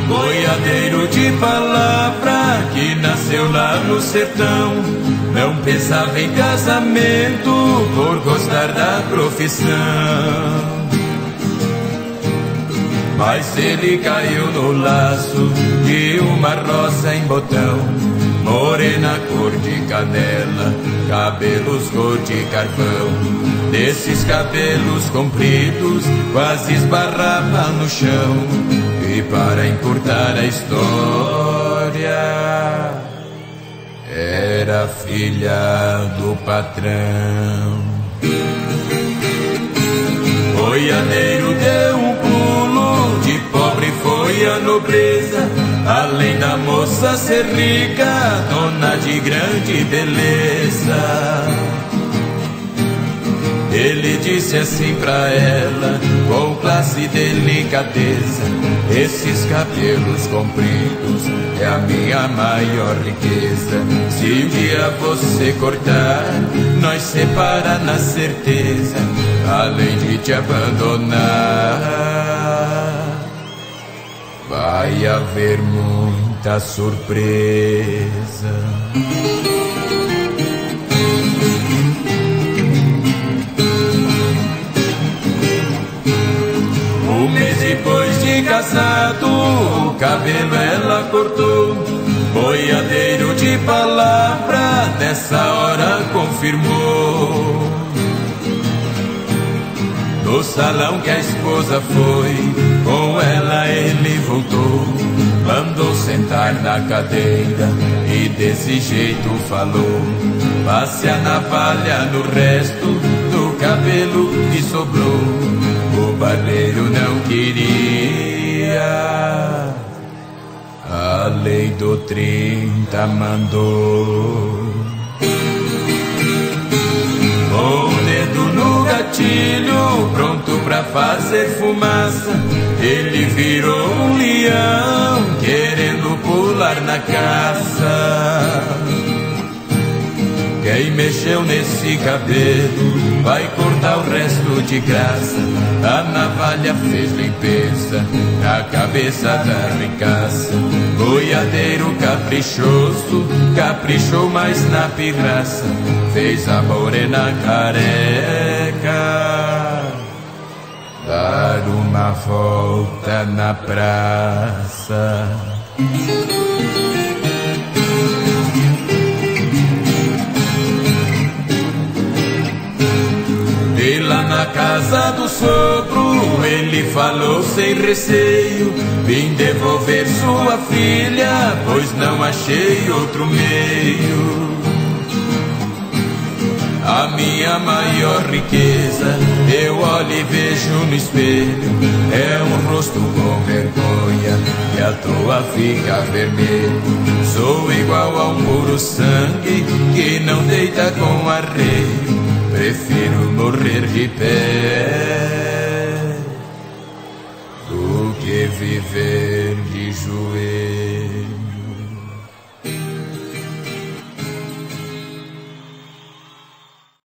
Boiadeiro de palavra que nasceu lá no sertão, não pensava em casamento por gostar da profissão. Mas ele caiu no laço de uma rosa em botão, morena cor de canela, cabelos cor de carvão. Desses cabelos compridos quase esbarrava no chão. E para encurtar a história, era filha do patrão. Boiadeiro deu um pulo, de pobre foi a nobreza, além da moça ser rica, dona de grande beleza. Ele disse assim pra ela, com classe e delicadeza: esses cabelos compridos é a minha maior riqueza. Se um dia você cortar, nós separa na certeza, além de te abandonar, vai haver muita surpresa. Um mês depois de casado, o cabelo ela cortou. Boiadeiro de palavra, nessa hora confirmou. No salão que a esposa foi, com ela ele voltou. Mandou sentar na cadeira e desse jeito falou: passe a navalha no resto do cabelo que sobrou. O barbeiro não queria, a lei do 30 mandou. Com o dedo no gatilho, pronto pra fazer fumaça, ele virou um leão, querendo pular na caça. Quem mexeu nesse cabelo vai cortar o resto de graça. A navalha fez limpeza na cabeça da ricaça. Boiadeiro caprichoso, caprichou mais na pirraça, fez a morena careca dar uma volta na praça. E lá na casa do sogro ele falou sem receio: vim devolver sua filha, pois não achei outro meio. A minha maior riqueza, eu olho e vejo no espelho, é um rosto com vergonha que à toa fica vermelho. Sou igual a um puro sangue que não deita com arreio, prefiro morrer de pé